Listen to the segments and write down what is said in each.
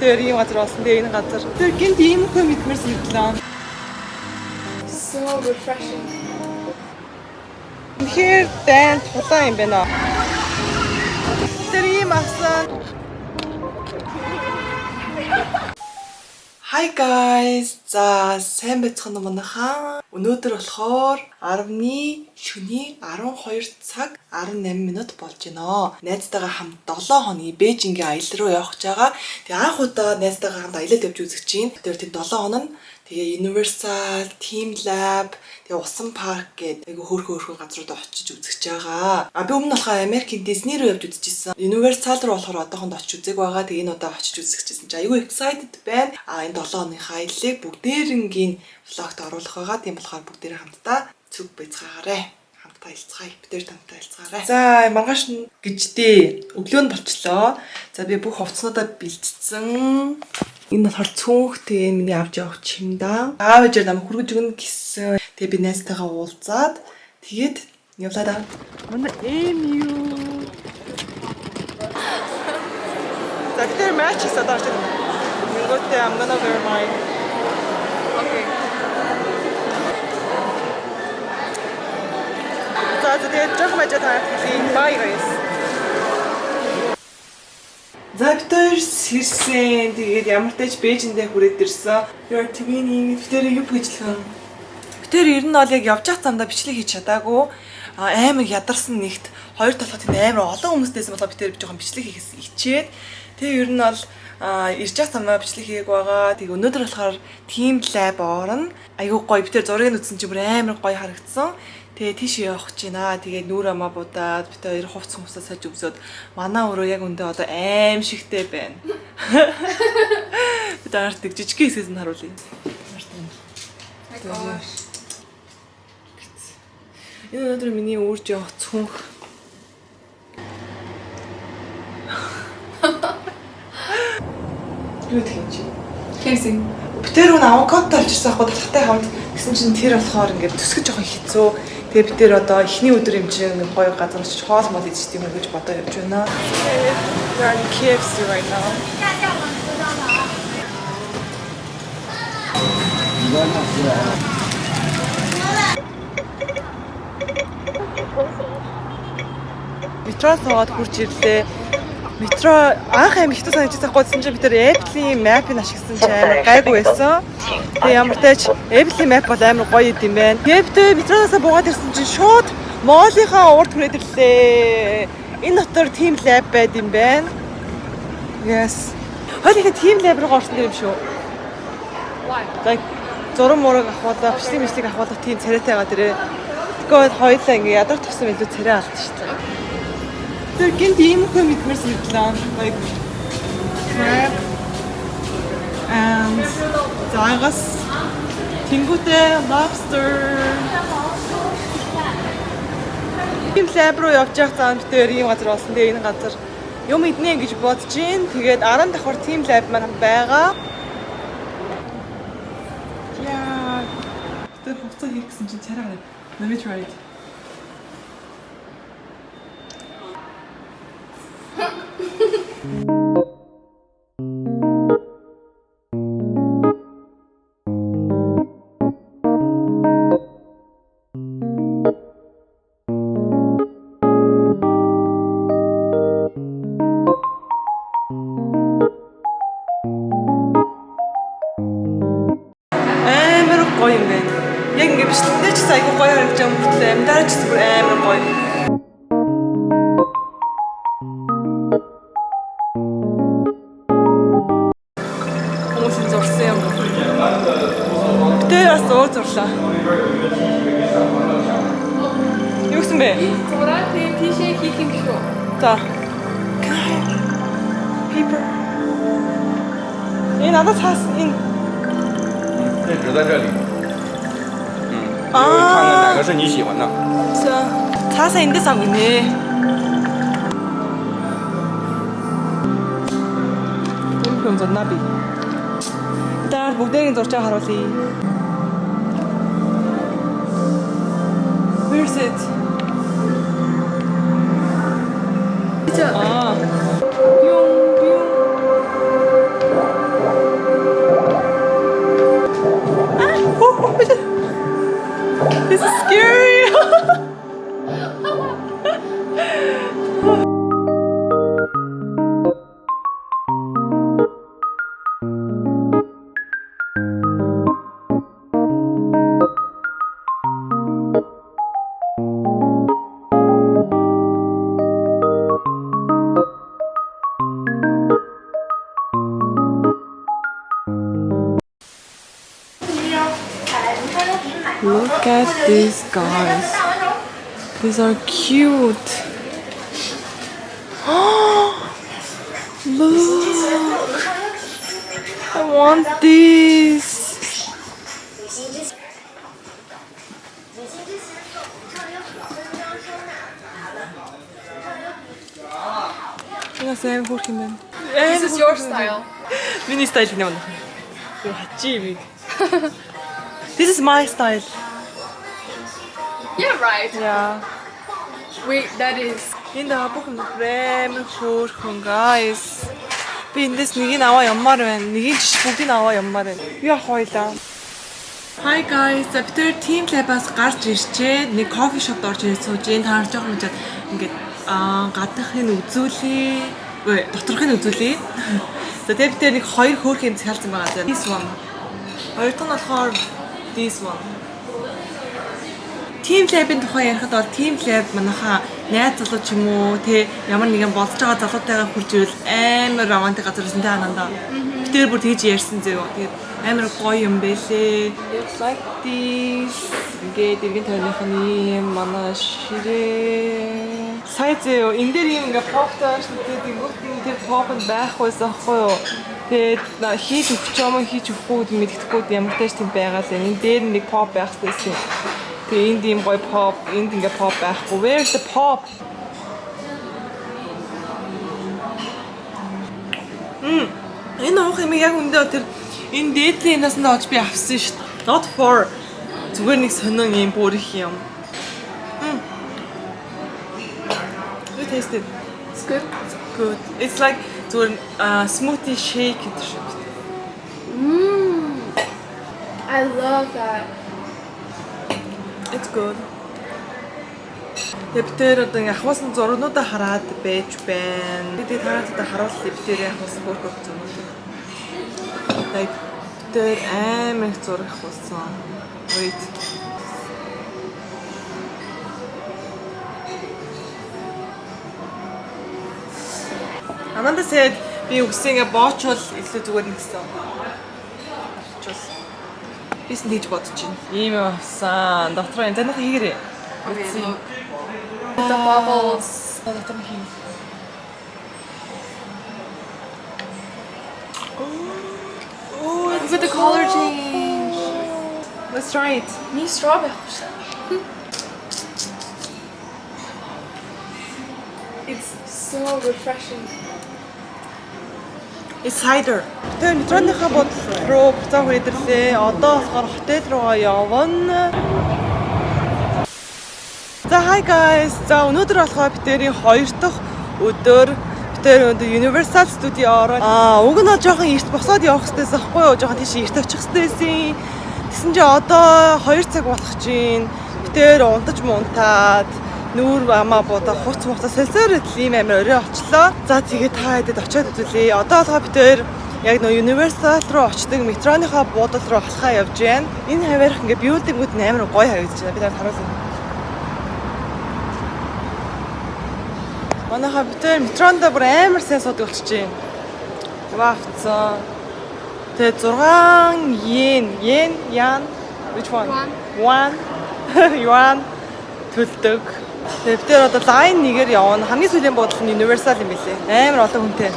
тэр ийм газар болсон. Тэгээ энэ газар. Тэр гинт ийм хөө мэдмэр санагдлаа. So refreshing. Тэгэхээр дан тулаан юм байна. Тэр ийм асан. Hi guys. За сайн байцгаана уу манайхаа. Өнөөдөр болохоор 10-ны шөнийн 12 цаг 18 минут болж байна. Найзтайгаа хамт 7 хоногийн Бээжингийн аялал руу явах гэж байгаа. Тэгээ анх удаа найзтайгаа хамт аялал явж үзэж чинь. Тэр 7 хоног нь тэгээ Universal, Team Lab, тэгээ Усан парк гэдэг айгу хөөрхөн газруудад очиж үзэж байгаа. Би өмнө болохоор Америкийн Disney руу явж үзчихсэн. Universal руу болохоор одоохонд очиж үзег байгаа. Тэгээ энэ удаа очиж үзчихсэн чинь айгу excited байна. Энэ 7 хоногийн аяллыг бүгдээрингийн влогт оруулах байгаа. Тийм болохоор бүгдээрээ хамтдаа цүг байцгаагаарай. Хамтдаа хэлцгаая. Битээр хамтдаа хэлцгаарай. За маргааш гэждээ өглөө нь болчлоо. За би бүх хувцснуудаа бэлдсэн. Энэ болохоор цүнхтэй миний авч явах чимдаа. Аав ээжээр намайг хүргэж өгнө гэсэн. Тэгээ би найзтайгаа уулзаад тэгээд явлаа да. Манай MU. За битээр матч хийсаад байгаа шүү дээ. Минготээ I'm gonna wear my. Okay. За тэгээд жоохон байж байгаа хэлий. Bye guys. За битээр сэрсэн. Тэгээд ямар тач Бээжиндээ хүрээд ирсэн. Яа тэгний битээр юу бичлэн. Битээр ер нь бол яг явж байгаа замдаа бичлэг хийж чадаагүй. Амар ядарсан нэгт хоёр толгой тийм амар олон хүмүүстэйсэн болоо битээр жоохон бичлэг хийхээс ичээд. Тэгээ ер нь бол ирж байгаа замаа бичлэг хийгээг байгаа. Тэгээ өнөөдөр болохоор Team Lab орно. Айгуу гоё битээр зургийг үзсэн чинь бүр амар гоё харагдсан. Тэгээ тийш явах гэж байна. Тэгээ нүүр амаа будаад бит хоёр хувцс хүмүүсээ саж өмсөд манай өрөө яг өндөө одоо аим шигтэй байна. Бид артыг жижиг хэсгээс нь харуулъя. Энэ өнөөдөр миний үрж явах цүнх. Юу тэгэж? Кэмсинг. Битэр өнө авокадо авчирсан ахгүй талхтай хамт гэсэн чинь тэр болохоор ингээд төсгөж жоохон хэцүү. Тэгээ бид тэр одоо эхний өдөр юм чинь гоё газар очиж хоол мол идэж тийм үү гэж бодоо явж байна. We are in KFC right now. Метроос аваад хурж ирлээ. Метро анх аим ихтэй санагдчихсан гойсон чинь бид тэр Apple-ийн map-ыг ашигласан чинь амар гайгүй байсан. Тэгээ ямар тач Apple-ийн map бол амар гоё юм байна. Тэгээ метроосаа буугаад ирсэн чинь шууд моолынхаа урд хүрээд ирлээ. Энэ дотор Team Lab байд юм байна. Yes. Хоёулаа Team Lab руу орсон юм шүү. Why? Like зураг мураг авахлаа, бичлэг авахлаа тийм царайтай байгаа дээрээ. Тэгвэл хоёулаа ингээ ядар тусан илүү царай алдсан шүү дээ. Тэр гинт ийм хөө мэдмэр санагдлаа. Like crab and загас тэнгуүтэй lobster. Team Lab руу явж явах цаанд битээр ийм газар болсон. Тэгээ энэ газар юм иднэ гэж бодож гин. Тэгээд 10 давхар Team Lab маань байгаа. Яа. Тэр хувцас хийгсэн чинь царай гараад. Let me try it. Амар гоё юм байна. Яг ингэ бичлэгтэй ч айгүй гоё харагдаж байгаа мөртлөө амьдарч бүр амар гоё. Хүмүүсийн зурсан юм. Битээ бас зурлаа. Юу гэсэн бэ? Зураг тийшээ хийх юм шүү. За. Paper. Энэ надад цаас энэ 纸在这里。你会看看哪个是你喜欢的。 цаасаа эндээс авгинэ. юм зурнаа би. Дараа бүгдээрийн зурчаа харуулъя. Where is it? Yung Look at these guys. These are cute. Look. I want this. Сайн хөөрх юм байна. This is your style. Миний стайл гэнэ байна. Хачи. This is my style. Yeah, right. Yeah. Wait, that is. Энэ даа бүх юм амар хөөрхөн guys. Би эндээс нэгийг аваа яммаар байна. Нэгийг жиш бүгдийг аваа яммаар байна. Би авах хоёлаа. Hi guys. За бид тэр team lab-аас гарч ирчээ. Нэг coffee shop-д орж ирээд сууж. Энд харж байгаа юм жаад ингээд гадаахыг үзүүлээ. Доторхыг үзүүлээ. За тэгээд бид тэр нэг хоёр хөөрх юм захиалсан байгаа. This one. Хоёр дахь нь болохоор this one. Team lab-ийн тухай ярихад бол team lab манайхаа найз залуу ч юм уу те ямар нэгэн болж байгаа залуутайгаа хурж ирэл амар романтик газар байсан те ананда. Би тэр бүр тэгж ярьсан зөө. Тэгээд амар гоё юм бэлээ. Looks like this. Ингээд иргэн тойрныхны юм манай ширээ. Сая зөө энэ дээр юм ингээ поптай шүү дээ. Тэнгүүт тэр попд байх байсан аахгүй юу? Тэгээд хийж өгч юм хийж өгөхгүй мэддэхгүй ямар тааш тийм байгаа л энэ дээр нэг pop байх гэсэн. Тэгээ энд ийм гоё pop, энд ингээ pop байхгүй. Where's the pop? Энэ уух юм яг үндэ тэр энэ дээдлийн юмнаас нь олж би авсан шүү дээ. Not for зүгээр нэг сонин юм бүр их юм. You taste it. It's good. It's good. It's like зүгээр smoothie shake гэдэг шүү дээ. I love that. It's good. Тэгээд тэр одоо ингээ ахвасан зургуудаа хараад байж байна. Тэгээд хараад одоо харуулъя тэр ахвасан бүр зургууд. Like тэр амар их зураг ахвасан. Wait. Ананда said би үгсэн ингээ боочвол илүү зүгээр нэг гэсэн. Бис нэгж бодож байна. Ийм авсан. Дотроо энэ танах хийгэрээ. Okay, look. The bubbles. Дотроо хий. Oh, Look at the color change. Let's try it. New strawberry. It's so refreshing. It's cider. Тэр метроныхаа бодол руу буцаа хүрээдэрлээ. Одоо болохоор хотел руугаа явна. За hi guys. За өнөөдөр болохоор битэрийн 2 дахь өдөр битэр өндөр Universal Studio ороо. Уг нь жоохон эрт босоод явах хэрэгтэйс ахгүй юу? Жоохон тийш эрт очих хэрэгтэйсэн. Тэгсэн чи одоо 2 цаг болох чинь битэр унтаж мунтаад нүүр амаа буудаа хуц муцаа сэлсээр ийм амар өрөө очлоо. За тэгээд та хэдэд очиод үзүүлээ. Одоо болохоор бид тээр яг нөө Universal руу очдөг метроныхаа буудал руу алхаа явж байна. Энэ хаваарх ингээ билдингүүд амар гоё харагдаж байна. Би танд харуулъя. Манайхаа бид тээр метронд бүр амар сайн суудаг болчихжээ. Вавцаа. Тэгээд 6 yen. Which one? One. Yuan төлдөг. Тэгээд бид одоо лайн нэгээр явна. Хамгийн сүүлийн буудал нь Universal юм билээ. Амар олон хүнтэй.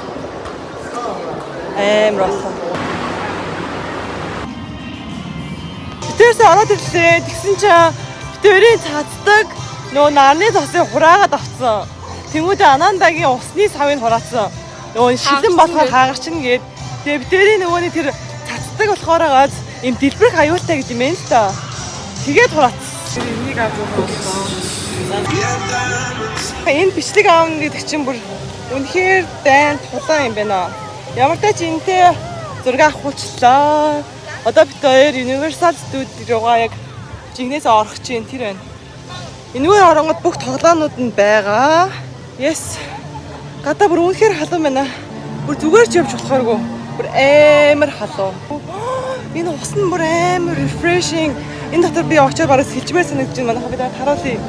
Амар олон. Бидээс ороод ирлээ. Тэгсэн чинь битэрийн цацдаг нөө нарны цасыг хураагаад авцсан. Тэнгүүдээ Анандагийн усны савыг хураацсан. Нөгөө шилэн болохоор хаагарчин гээд. Тэгээд битэрийн нөгөөний тэр цацдаг болохоор гааз им дэлбэрэх аюултай гэж юм байна л та. Тэгээд хураацсан. Энийг авч болсон. Энэ бичлэг аавна гэдэг чинь бүр үнэхээр дайнд тулаан юм байна. Ямар ч энэтэй зураг авахулчлаа. Одоо бид хоёр Universal Studio руугаа яг жигнээс орох чинь тэр байна. Энэгээр оронгод бүх тоглоомнууд нь байгаа. Yes. Гадаа бүр үнэхээр халуун байна. Бүр зүгээр ч явж болохооргүй. Бүр амар халуун. Энэ ус нь бүр амар refreshing. Энэ дотор би очоод бараг сэлжмээр санагдаж байна. Манайхаа бид харуулъя.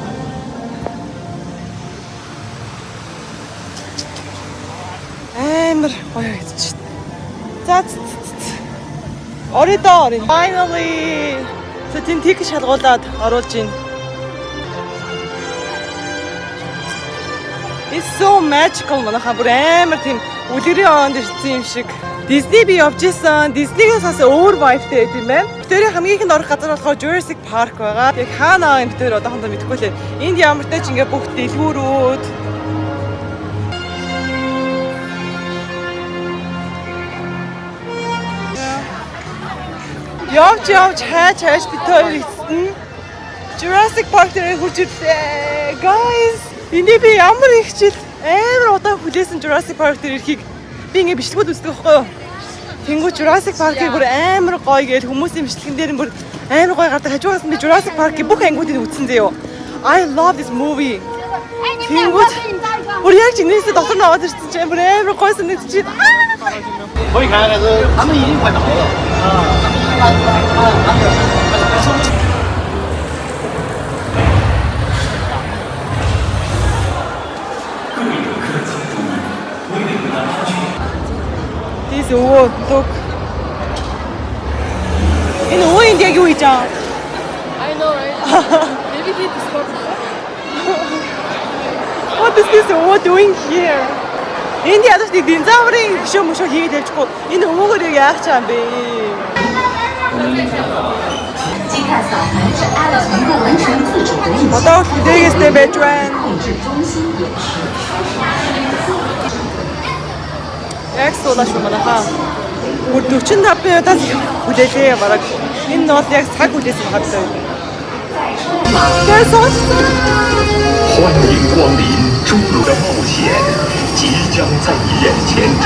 Амар гоё гэж байна. За оридоо. Finally. За тийм тийг шалгуулад оруулж байна. It's so magical манайха бүр амар тийм үлгэрийн онд ирсэн юм шиг. Disney би явж исэн. Disney-гээс бас өөр vibe-тэй тийм байна. Битүүрийн хамгийн ихэнд орох газар болохоор Jurassic Park байгаа. Яг хаана энэ битүүр одоохондоо мэдэхгүй лээ. Энд ямар ч ингээ бүх дэлгүүрүүд явж хайж битүүр ирсэн. Jurassic Park дээр хурж ирлээ. Guys, энийг би ямар их жил амар удаан хүлээсэн Jurassic Park дээр ирэхийг би ингээ бичлэгүүд үздэг байхгүй юу? Тэнгүү Jurassic Park-ийг бүр амар гоё гэж хүмүүсийн бичлэгэн дээр бүр амар гоё гардаг. Хажуугаас нь би Jurassic Park-ийн бүх ангиудыг үзсэн заяо. I love this movie. Тэнгүү бүр яг чинээсээ дотор нь аваад ирсэн чинь бүр амар гоё санагдчих. 可以看，但是他们已经快到了。This wood look. Энэ үеинд яг юу хийж байгаа? I know, right? Maybe he discovered that. What is this wood doing here? Энд ядаж нэг динозаврын хөшөө мөшөө хийгээд явчихгүй. Энэ өвөөгөө яах ч юм бэ? 即看扫门是爱了一个完全自主的运气， Одоо хүлээгээстэй байж байна. 控制中心点是。 Яг суулаа шүү манайхаа. Бүр 45 минутаас хүлээлээ бараг. Энэ нь бол яг цаг хүлээсэн хаттай. That's awesome. 欢迎光临侏儒的冒险，即将在你眼前展。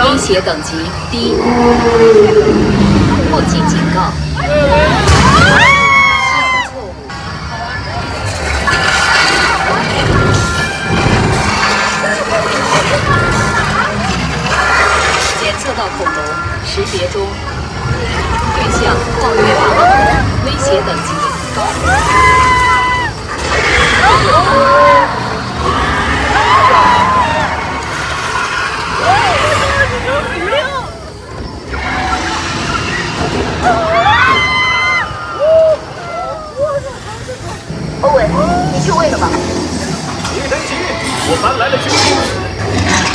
威胁等级低，破纪警告。检测到恐龙，识别中。对象暴虐霸王，威胁等级高。 欧文，你去位了吗？别担心，我搬来了救兵。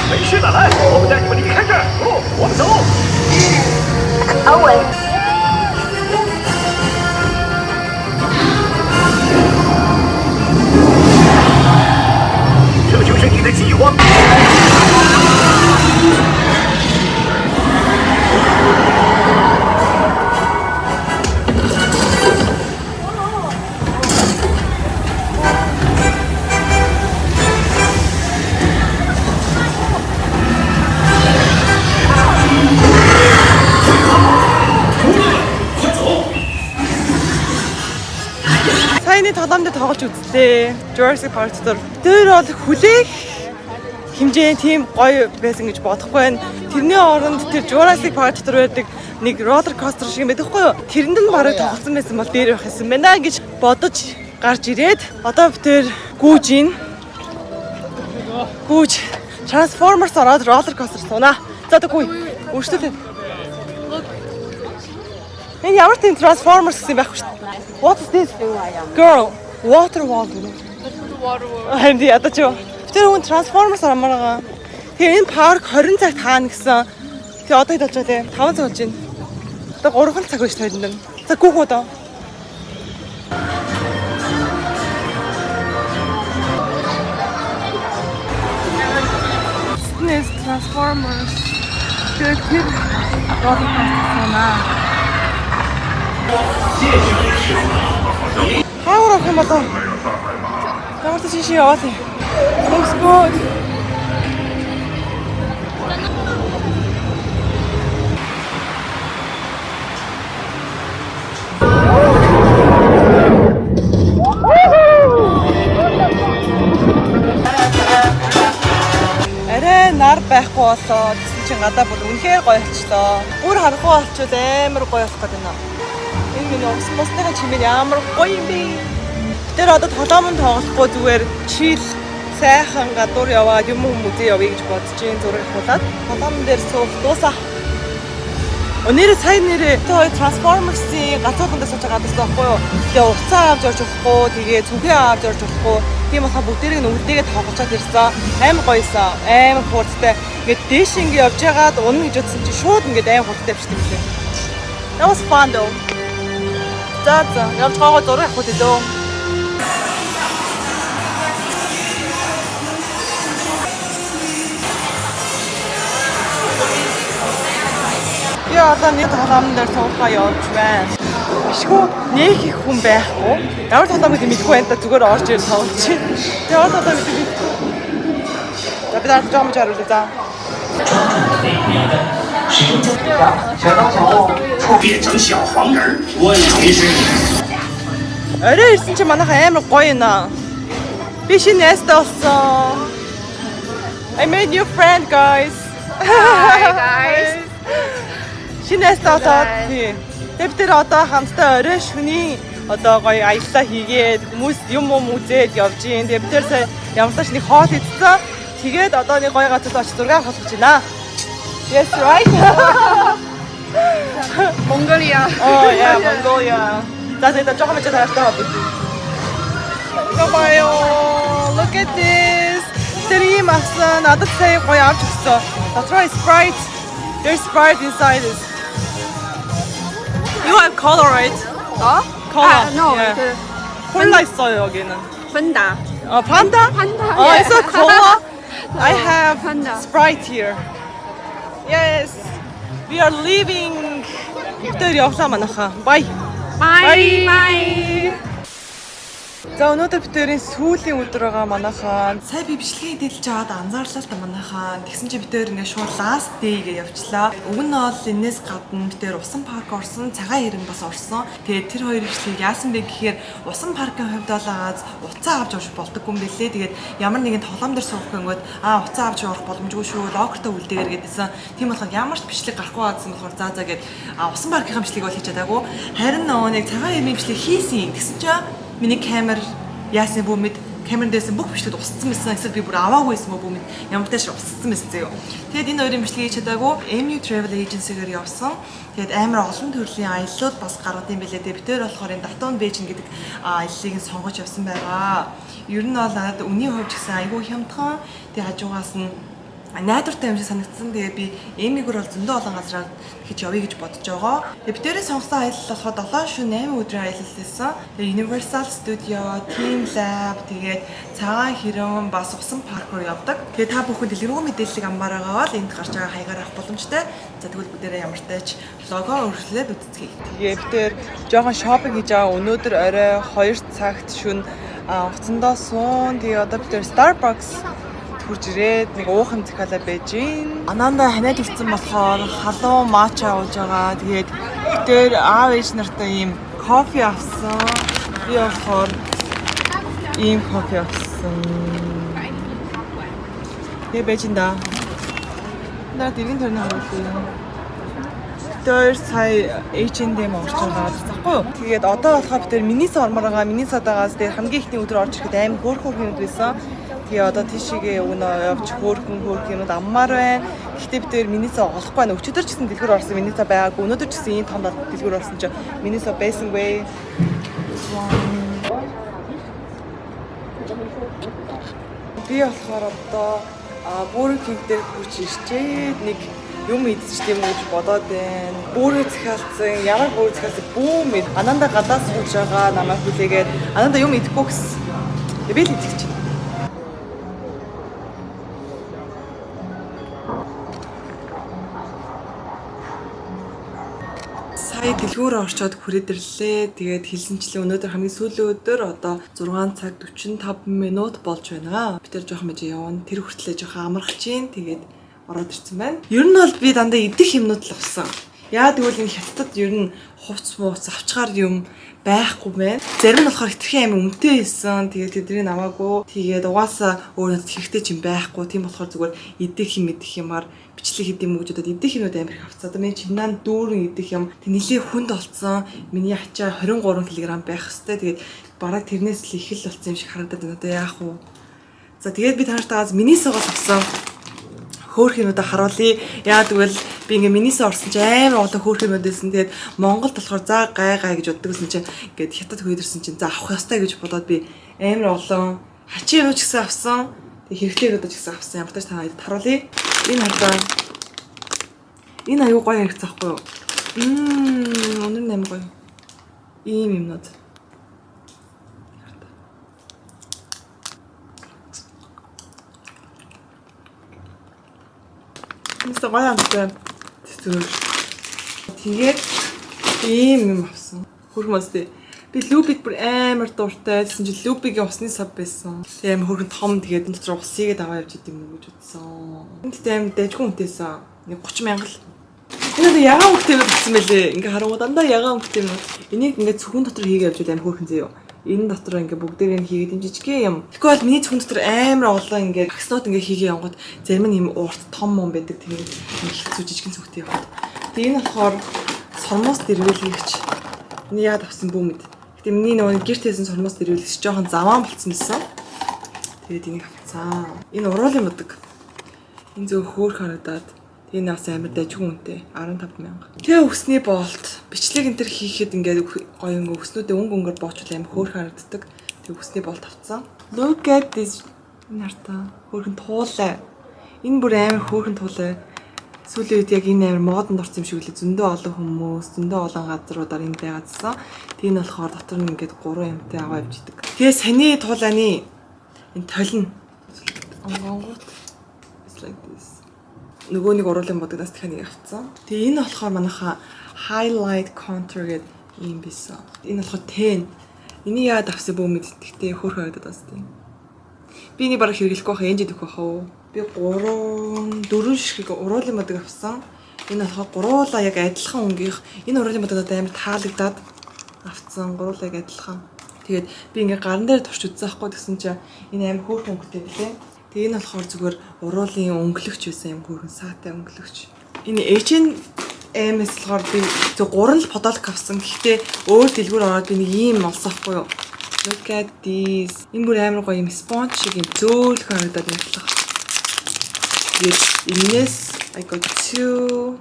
没事的，来，我们带你们离开这儿。哦，我们走。欧文，这就是你的计划。 Саяны тоглоомд тоглож үзлээ. Jurassic Park дээр. Тэр бол хүлээх хэмжээ тийм гоё байсан гэж бодохгүй байна. Тэрний оронд тэр Jurassic Park дээр байдаг нэг roller coaster шиг мэдэхгүй юу? Тэрэнд нь барыг тоглосон байсан бол дээр байх юм байна гэж бодож гарч ирээд одоо бид тэр гүүж Transformers ороод roller coaster суунаа. За тэггүй өөрчлөлт. Энэ ямар тийм Transformers гэсэн байх вэ? What is this? Girl, water wall. The water world. Харин ядаж юу? Тэр хүн Transformers амаар байгаа. Тэгээ энэ парк 20 цагт хаана гэсэн. Тэгээ одоо хэд болж байгаа те? 5 цаг болж байна. Одоо 3 цаг байж тайдан байна. За гүөх одоо. This Transformers. Тэр roller coaster наа. Хавар авах юм болоо. Ямар ч шиг яваа тийм. Looks good. Арай нар байхгүй болоо. Тэгсэн чинь гадаа бүр үнэхээр гоё болчлоо. Бүр харахгүй болчиход амар гоё болох гэдэг нь. Энэ миний усан босныхаа чимээ ямар гоё юм бэ? Тэр одоо тоглоомон тоглохгүй зүгээр chill сайхан гадуур яваад юм үзээ явъя гэж бодож ин зураг авахулаад толгон дээр суух дуусаа. Өнөөдөр сая нэрээ той Transformers-ийн гацуухан дээр сууж байгаа гэсэн байхгүй юу? Тэгээ уцаа авч орж болохгүй, тэгээ цүнхээ авч орж болохгүй. Тийм болохоор бүгдээрийг нүгэлтэйгээ тоглоцоод ирсэн. Амар гоёсан, амар хурдтай. Ингээд дээш ингэ явж байгаад унах гэж утсан чи шууд ингээд амар хурдтай биштэй билээ. That was fun though. За явж байгаа зураг авах үү дөө. Я одоо нэг тоглоом дээр суухаа явж байна. Бишгүй нэг их хүн байхгүй. Ямар тоглоом гэдэг мэдгүй байна та зүгээр орж ирэл тоглож чинь. Тэгээ одоо мэдгүй. За бид ард жоо мчаар үлээ за. 变成小黄人儿，我以为是你。 Орой ирсэн чи манайха амар гоё наа. Би шинэ нэстэ болсон. I made new friend guys. Hi guys. Шинэ нэстэ болоод тий. Бид тэр одоо хамтдаа орой шөнийн одоо гоё аяллаа хийгээд хүмүүс юм үзээд явж гин. Тэгээ бид тэр сая ямар ч нэг хоол идсэн. Тэгээд одоо нэг гоё газар очиж зураг авах гэж байна. Yes right. Mongolia. Oh yeah, Mongolia. That's it. 조금 이제 다시 또 하고. 이거 봐요. Look at this. 들이 막상 나도 새 거의 안 줬어. That's right, Sprite. There's Sprite inside this. You have color, right? 어? Color. No. Yeah. 그 콜라 있어요 여기는. 판다. Panda? Panda. Oh, it's a cola. I have Panda. Sprite here. Yes. We are leaving. Тэр явлаа манайха. Bye. Bye. Bye. За өнөөдөр битэрийн сүүлийн өдөр байгаа манайхаа. Сая би бичлэгийн дэлж аваад анзаарлаа л та манайхаа. Тэгсэн чи битэр ингээ шууд last day гээ явчлаа. Уг нь бол энэс гадна битэр усан парк орсон, цагаан хэрэг бас орсон. Тэгээд тэр хоёр бичлэгийг яасан бэ гэхээр усан паркын хувьд бол ааз уцаа авч явж болдоггүй юм бэлээ. Тэгээд ямар нэгэн тоглоом дээр суух гингүүд уцаа авч явах боломжгүй шүү. Локертой үлдээгээр гэдсэн. Тийм болохоор ямар ч бичлэг гарахгүй байсан болохоор за гээд усан паркын бичлэгийг бол хийж чадаагүй. Харин нөгөө нэг цагаан хэргийн бичлэг хийсэн. Тэгсэн чи миний камер яасан бүүмэд камерын дээрсэн бүх бичлэгд устсан байсан. Эсвэл би бүр аваагүй байсан бүүмэд ямар ч тааш устсан байсан зөө. Тэгээд энэ хоёрын бичлэгийг чадаагүй MU Travel Agency-гээр явсан. Тэгээд амар олон төрлийн аяллууд бас гаргад юм билээ. Тэгээд битээр болохоор энэ Datone Beijing гэдэг аяллыг нь сонгож явсан байгаа. Ер нь бол надад үний хувьд ч гэсэн айгүй хямдхан. Тэгээд хажуугаас нь найдвартай юм шиг санагдсан. Тэгээ би эмигөр бол зөндөө олон газараар хийж явъя гэж бодож байгаа. Тэгээ битэрийн сонгосон аялал болоход 7 шөнө 8 өдрийн аялал байсан. Тэгээ Universal Studio, Team Lab, тэгээд цагаан хэрэн бас усан парк руу явдаг. Тэгээ та бүхэн дэлгэрэнгүй мэдээллийг амбаар байгаа бол энд гарч байгаа хаягаар авах боломжтой. За тэгвэл бүгдээрээ ямар ч тач лого өргөжлээд үзцгээе. Тэгээ битэр жоохон шопинг хийж байгаа. Өнөөдөр орой 2 цагт шөнө уцандаа суун. Тэгээ одоо битэр Starbucks хурж ирээд нэг уухан захиалаа байж гин. Анаанда ханаад ирсэн болохоор халуун матча ууж байгаа. Тэгээд битээр аав ээж нартай ийм кофе авсан. Би болохоор ийм кофе авсан. Тэгээ байж энэ. Наад иргэн төрний харуулъя. Тэр сая H&M орж байгаа байхгүй юу? Тэгээд одоо болохоор битээр Минисо ормоор байгаа. Минисодагаас тэгээд хамгийн ихний өдөр орж ирэхэд амар хөөрхөн хүмүүс байсан. Тэгээ одоо тийшээгээ өгнө явж хөөрхөн юмуд аммаар байна. Гэхдээ бид тэр Минисо олохгүй байна. Өчигдөр ч гэсэн дэлгүүр орсон Минисо байгаагүй. Өнөөдөр ч гэсэн ийм том дэлгүүр орсон чинь Минисо байсан гүй. Би болохоор одоо Burger King дээр хүрч ирчээд нэг юм идчихтэй юм гэж бодоод байна. Бүрээ захиалсан, ямар бүрээ захиалсан бүүм мэд. Анаанда гадаас сууж байгаа намайг хүлээгээд анаанда юм идэхгүй гэсэн. Би л идчих чинь. Сая дэлгүүр орчоод хүрээдэрлээ. Тэгээд хэлсэнчлээ өнөөдөр хамгийн сүүлийн өдөр одоо 6 цаг 45 минут болж байна. Би тэр жоохон мэж явна. Тэр хүртлээ жоохон амархаж гин. Тэгээд ороод ирсэн байна. Ер нь бол би дандаа идэх юмнууд л авсан. Яа тэгвэл энэ хятадд ер нь хувц мууц авчгаар юм байхгүй байна. Зарим нь болохоор хитрхи амин үнэтэй байсан. Тэгээд тэдний намаагүй. Тэгээд угаасаа өөрөө хэрэгтэй ч юм байхгүй. Тийм болохоор зүгээр идэх юм идэх юмар бичлэг хийх юм өгчөд идэх юмуд амир их авцаа. Одоо миний чимнаан дүүрэн идэх юм. Тэг нэлээ хүнд болсон. Миний ачаа 23 кг байх хэвээр. Тэгээд бараг тэрнээс л их л болсон юм шиг харагдаад байна. Одоо яах вэ? За тэгээд би танартаас Минисогоос авсан хөөрхнүүдэ харуулъя. Яа тэгвэл би ингээ Минисо орсон чи амар олон хөөрхнүүд байсан. Тэгээд Монголд болохоор за гай гэж боддог гэсэн чинь ингээд хятад хөөдөрсөн чинь за авах ёстой гэж бодоод би амар олон хачи юу ч гэсэн авсан. Тэгээд хэрэгтэй удаж гэсэн авсан. Ямар ч та хэд харуулъя. Энэ хардаа. Энэ аюу гоё хэрэгцээ ахгүй юу? Өнөр нэм гоё. Ийм юмнууд. Мистер гоё амттай. Зүгээр. Тэгээд ийм юм авсан. Хөрхмөстэй. Би Лупиг бүр амар дуртай. Тэгсэн чинь Лупигийн усны сав байсан. Тэгээ амар хөрхөн том тэгээд энэ дотор усыг аваа явж идэм юм гэж бодсон. Энд тийм дэжгүй үнэтэйсэн. 30 мянга л. Энэ ягаан хөлтөөр бичсэн байлээ. Ингээ харангуй дандаа ягаан хөлтөөр. Энийг ингээ зөвхөн дотор хийгээ явж амар хөрхөн зөө. Энэ дотор ингээ бүгдээрээ хийгээд юм жижиг юм. Тэгэхгүй бол миний зөвхөн дотор амар олон ингээ акснууд ингээ хийгээ явгод зарим нь юм урт том юм байдаг. Тэгээд их жижигэн зүгтэй яваад. Тэгээ энэ болохоор сормоос дэрвэлгийгч. Миний яад авсан бүү мэд. Гэтэ миний нөгөө гэртээсэн сормоос дэрвэлгийгч жоохон заваан болцсон байсан. Тэгээд энийг авцсан. Энэ уруулын мөдөг. Энэ зөв хөөх харагдаад энэ бас амар дайжгүй үнэтэй 15,000. Тэгээ өсний болт бичлэг энэ төр хийхэд ингээд гоё ингээ өснүүдээ өнгөөр боочвол амар хөөх харагддаг. Тэгээ өсний болт авцсан. Look at this. Энэ хартаа хөөхөн туулай. Энэ бүр амар хөөхөн туулай. Сүүлийн үед яг энэ амар модонд орсон юм шиг үлээ. Зөндөө олон хүмүүс, зөндөө олон газруудаар энэ байгаадсан. Тэгээ нь болохоор дотор нь ингээд 3 юмтай аваа явж идэг. Тэгээ саний туулааны энэ толин. Онгонгууд. It's like this. Нөгөө нэг уруулын бодогдаас дахиад нэг авцсан. Тэгээ энэ болохоор манайха highlight contour гэдэг юм байсан. Энэ болохоор 10. Энийг яад авсан бөө мэд гэхдээ хөөх харагдаад бас тийм. Би энийг бараг хэрэглэхгүй хаа энэжид өгөх хаа. Би 4 ширхэг уруулын бодог авсан. Энэ болохоор гуруула яг адилхан өнгийнх. Энэ уруулын бодогдод амар таалагдаад авцсан. Гуруула яг адилхан. Тэгээд би ингээ гаран дээр турч үзсэн байхгүй гэсэн чинь энэ амар хөөх өнгөтэй билээ. Тэгээ энэ болохоор зүгээр уруулын өнгөлөгч байсан юм хөөрхөн саатай өнгөлөгч. Энэ H&M-с болохоор би зөв 3 л подолк авсан. Гэхдээ өөр дэлгүүр ороод би нэг ийм олсоохгүй юу. Look at this. Энэ бүр амар гоё юм спонж шиг юм зөөлхөн харагдаад юм байна. Тэгээд энэс I got 2.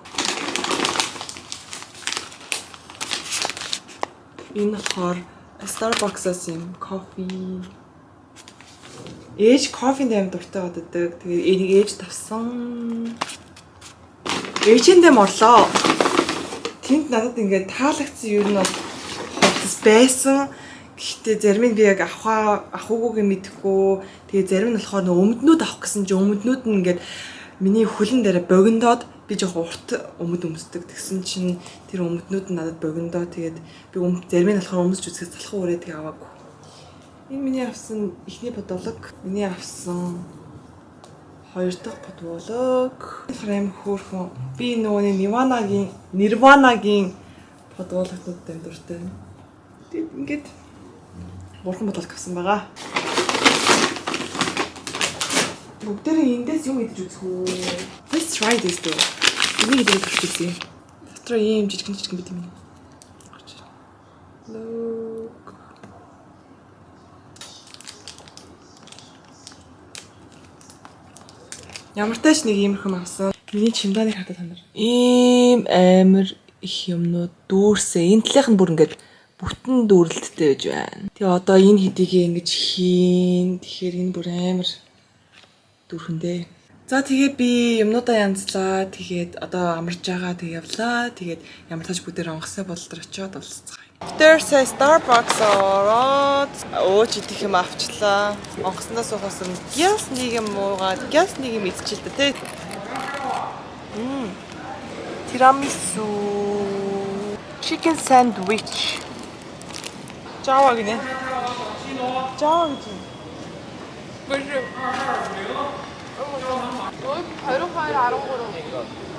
Энэ болохоор Starbucks-аас юм coffee. Ээж кофенд аим дуртай байдаг. Тэгээд энийг ээж тавсан. Ээжэндээ морлоо. Тэнд надад ингээд таалагдсан юу нь бол хувцас байсан. Гэхдээ зарим нь би яг авахгүйг мэдэхгүй. Тэгээд зарим нь болохоор өмднүүд авах гэсэн чинь өмднүүд нь ингээд миний хөлн дээр богиндоод би жоох урт өмд өмсдөг. Тэгсэн чинь тэр өмднүүд нь надад богиндоо. Тэгээд би зарим нь болохоор өмсч үзэхээс залхуу өрөө тэг аваагүй. Энэ миний авсан ихний подолог, миний авсан 2 дахь подолог. Фрейм хөөрхөн. Би нөгөө Nirvana-гийн подологнууд тань дуртай. Тэгээд ингээд бурхан подолог авсан байгаа. Бүгдээрээ эндээс юм идэж үзэх үү. Let's try this though. Энийг идэж үзье. Дотор ийм жижигэн бит юм. Look. Ямар ч тааш нэг иймэрхэн авсан. Миний чемоданыг хатаа та нар. Ийм амар их юмнууд дүүрсэн. Энэ талынх нь бүр ингээд бүтэн дүүрэлттэй байж байна. Тэгээ одоо энэ хэдийгээ ингэж хийн. Тэгэхээр энэ бүр амар дүүрхэндээ. За тэгээд би юмнуудаа янзлаа. Тэгээд одоо амарч байгаа тэг явлаа. Тэгээд ямар тааж бүгдээр онгоцны бодолд очиод уулзцгаая. Тэр сая Starbucks ороод өөч идэх юм авчлаа. Онгоцноо суухаас гяс нэг юм уугаад гяс нэг юм идчихэл тэ. Тирамису. Chicken sandwich. Жава гинэ. Жава гэж. Боже. Ой, 22 13.